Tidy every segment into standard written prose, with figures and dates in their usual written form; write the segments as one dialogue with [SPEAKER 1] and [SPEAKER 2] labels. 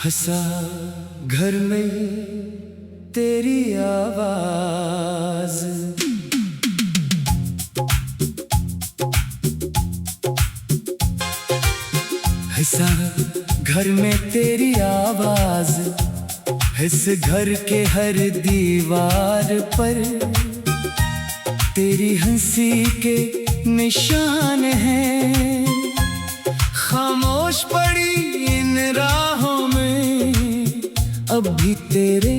[SPEAKER 1] हंसा घर में तेरी आवाज, हंसा घर में तेरी आवाज, इस घर के हर दीवार पर तेरी हंसी के निशान हैं। खामोश पड़ी इन राहों में अब भी तेरे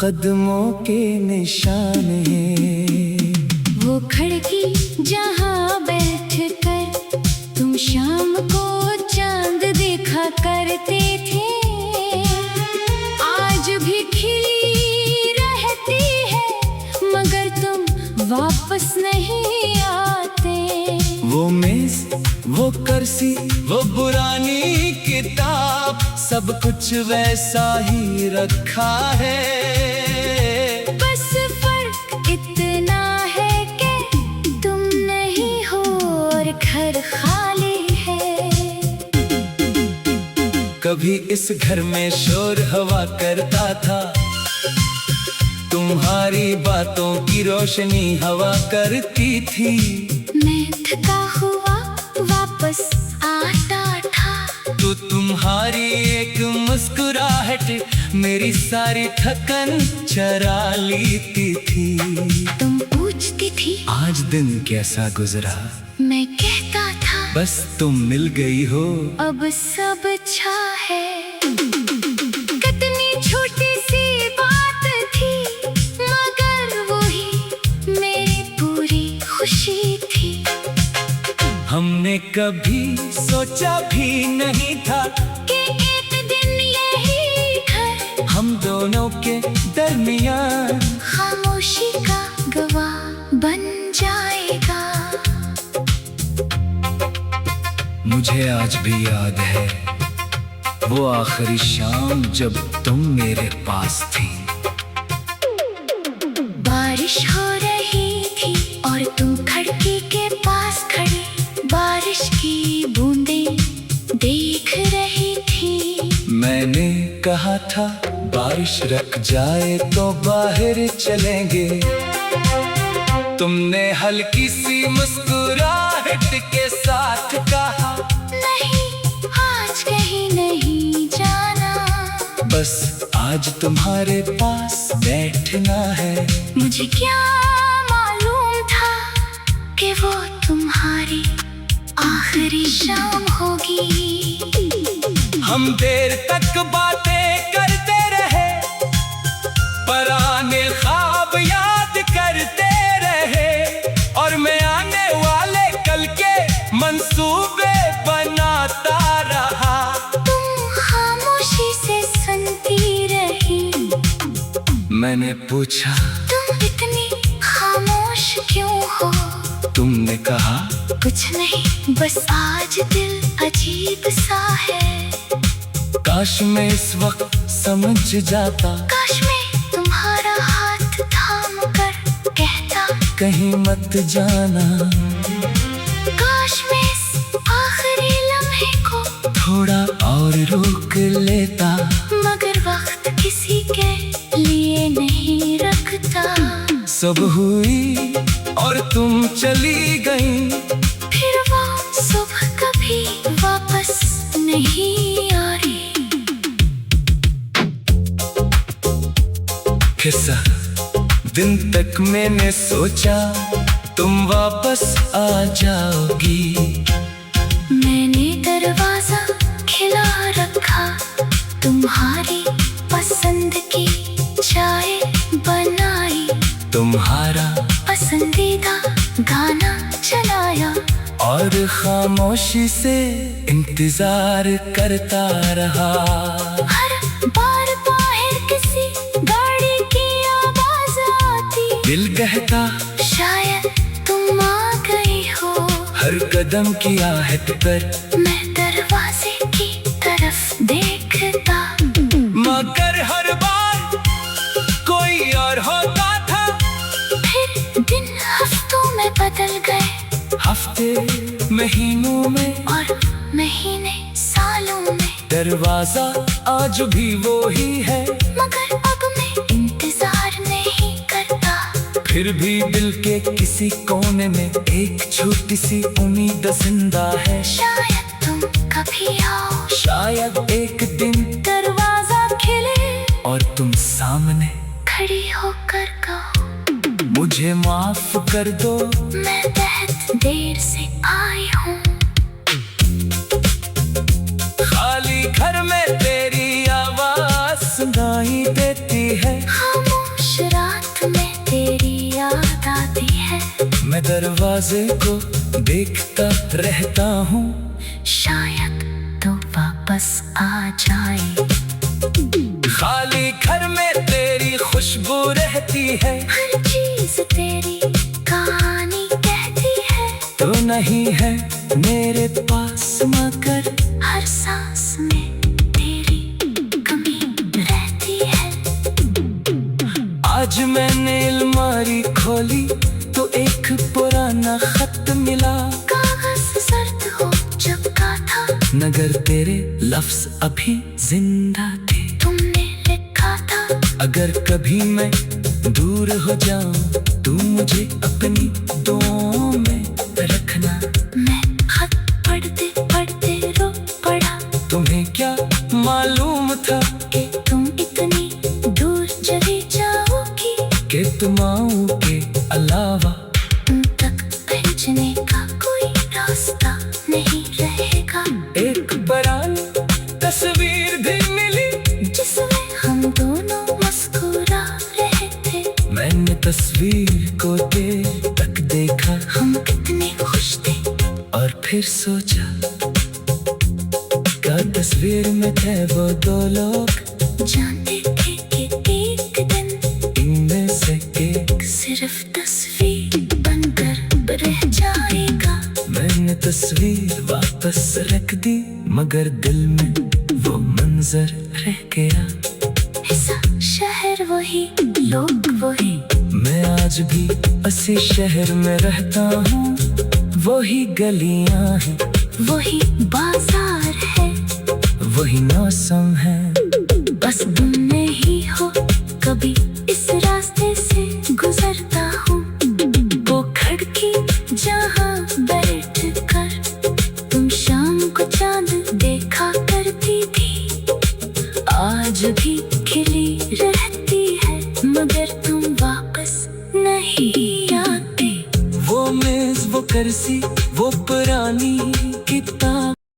[SPEAKER 1] कदमों के निशान हैं।
[SPEAKER 2] वो खिड़की जहाँ बैठ कर तुम शाम को चांद देखा करते थे, आज भी खिली रहती है मगर तुम वापस नहीं आते।
[SPEAKER 1] वो मेज, वो कुर्सी, वो पुरानी किताब, सब कुछ वैसा ही रखा है।
[SPEAKER 2] बस फर्क इतना है कि तुम नहीं हो और घर खाली है।
[SPEAKER 1] कभी इस घर में शोर हवा करता था, तुम्हारी बातों की रोशनी हवा करती थी।
[SPEAKER 2] मैं थका हुआ वापस आता था,
[SPEAKER 1] तो तुम्हारी एक मुस्कुराहट मेरी सारी थकन चरा लेती थी।
[SPEAKER 2] तुम पूछती थी
[SPEAKER 1] आज दिन कैसा गुजरा,
[SPEAKER 2] मैं कहता था
[SPEAKER 1] बस तुम मिल गई हो।
[SPEAKER 2] अब सब अच्छा है। कितनी छोटी सी बात थी मगर वही मेरी पूरी खुशी थी।
[SPEAKER 1] हमने कभी सोचा भी नहीं था
[SPEAKER 2] कि एक दिन यही घर
[SPEAKER 1] हम दोनों के दरमियान
[SPEAKER 2] खामोशी का गवाह बन जाएगा।
[SPEAKER 1] मुझे आज भी याद है वो आखिरी शाम जब तुम मेरे पास थी।
[SPEAKER 2] बारिश हो रही थी और तुम खिड़की के पास खड़ी बारिश की बूंदें देख रही थी।
[SPEAKER 1] मैंने कहा था बारिश रुक जाए तो बाहर चलेंगे। तुमने हल्की सी मुस्कुराहट के साथ कहा
[SPEAKER 2] नहीं, आज कहीं नहीं जाना,
[SPEAKER 1] बस आज तुम्हारे पास बैठना है।
[SPEAKER 2] मुझे क्या मालूम था कि वो तुम्हारी आखिरी शाम होगी।
[SPEAKER 1] हम देर तक बातें करते रहे, पुराने ख्वाब याद करते रहे, और मैं आने वाले कल के मंसूबे बनाता रहा।
[SPEAKER 2] तुम खामोशी से सुनती रही।
[SPEAKER 1] मैंने पूछा
[SPEAKER 2] तुम इतनी खामोश क्यों हो?
[SPEAKER 1] तुमने कहा
[SPEAKER 2] कुछ नहीं, बस आज दिल अजीब सा है।
[SPEAKER 1] काश मैं इस वक्त समझ जाता,
[SPEAKER 2] काश मैं तुम्हारा हाथ थाम कर कहता
[SPEAKER 1] कहीं मत जाना।
[SPEAKER 2] काश मैं इस आखिरी लम्हे को
[SPEAKER 1] थोड़ा और रोक लेता,
[SPEAKER 2] मगर वक्त किसी के लिए नहीं रखता।
[SPEAKER 1] सब हुई और तुम चली गई,
[SPEAKER 2] फिर वो सुबह कभी वापस नहीं आ रही।
[SPEAKER 1] किस्सा दिन तक मैंने सोचा तुम वापस आ जाओगी।
[SPEAKER 2] मैंने दरवाजा खिला रखा, तुम्हारी पसंद की चाय बनाई,
[SPEAKER 1] तुम्हारा
[SPEAKER 2] पसंदीदा गाना चलाया,
[SPEAKER 1] और खामोशी से इंतजार करता रहा।
[SPEAKER 2] हर बार बाहर किसी गाड़ी की आवाज आती,
[SPEAKER 1] दिल कहता
[SPEAKER 2] शायद तुम आ गई हो।
[SPEAKER 1] हर कदम की आहट पर
[SPEAKER 2] मैं दरवाजे की तरफ देखता,
[SPEAKER 1] मगर हर बार कोई और होता था।
[SPEAKER 2] फिर दिन हफ्तों में बदल गए,
[SPEAKER 1] हफ्ते महीनों में
[SPEAKER 2] और महीने सालों में।
[SPEAKER 1] दरवाजा आज भी वो ही है,
[SPEAKER 2] मगर अब मैं इंतजार नहीं करता।
[SPEAKER 1] फिर भी दिल के किसी कोने में एक छोटी सी उम्मीद जिंदा है।
[SPEAKER 2] शायद तुम कभी आओ,
[SPEAKER 1] शायद एक दिन
[SPEAKER 2] दरवाजा खिले
[SPEAKER 1] और तुम सामने
[SPEAKER 2] खड़ी होकर कहो,
[SPEAKER 1] मुझे माफ कर दो,
[SPEAKER 2] मैं बहुत देर से आई हूँ।
[SPEAKER 1] खाली घर में तेरी आवाज सुनाई देती है,
[SPEAKER 2] खामोश रात में तेरी याद आती है।
[SPEAKER 1] मैं दरवाजे को देखता रहता हूँ,
[SPEAKER 2] शायद तो वापस आ जाए।
[SPEAKER 1] खाली घर में तेरी खुशबू रहती है,
[SPEAKER 2] हर चीज तेरी कहानी कहती है।
[SPEAKER 1] तो नहीं है मेरे पास मगर
[SPEAKER 2] हर सांस में तेरी कमी रहती है।
[SPEAKER 1] आज मैंने अलमारी खोली तो एक पुराना खत मिला,
[SPEAKER 2] कागज सर्द हो चुका था,
[SPEAKER 1] मगर तेरे लफ्ज अभी जिंदा थे।
[SPEAKER 2] तुमने लिखा था,
[SPEAKER 1] अगर कभी मैं दूर हो जाऊं तू मुझे अपनी दुआओं में रखना।
[SPEAKER 2] मैं खत पढ़ते पढ़ते रो पड़ा,
[SPEAKER 1] तुम्हें क्या मालूम था
[SPEAKER 2] कि तुम इतनी दूर चली जाओगी,
[SPEAKER 1] कि तुम आओगे अलावा
[SPEAKER 2] तुम तक पहुंचने का कोई रास्ता नहीं रहेगा।
[SPEAKER 1] एक पुरानी तस्वीर भी मिली,
[SPEAKER 2] जिसमें हम दोनों मुस्कुरा रहे थे।
[SPEAKER 1] मैंने तस्वीर को देर तक देखा
[SPEAKER 2] हम कितने खुश थे,
[SPEAKER 1] और फिर सोचा क्या तस्वीर में थे वो दो लोग,
[SPEAKER 2] जानते थे कि एक दिन
[SPEAKER 1] इनमें से एक
[SPEAKER 2] सिर्फ तस्वीर बनकर रह जाएगा।
[SPEAKER 1] मैंने तस्वीर वापस रख दी, मगर दिल में वो मंजर रह गया।
[SPEAKER 2] ऐसा शहर वही, लोग वही,
[SPEAKER 1] मैं आज भी उसी शहर में रहता हूँ, वही गलियाँ हैं,
[SPEAKER 2] वही बाजार है,
[SPEAKER 1] वही मौसम है।
[SPEAKER 2] बस तुम नहीं हो, कभी इस रास्ते से गुजरता हूँ। वो खिड़की जहाँ बैठ कर तुम शाम को चांद देखा करती थी, आज भी खिली रहती है, मगर तुम वापस नहीं आते।
[SPEAKER 1] वो मेज वो कुर्सी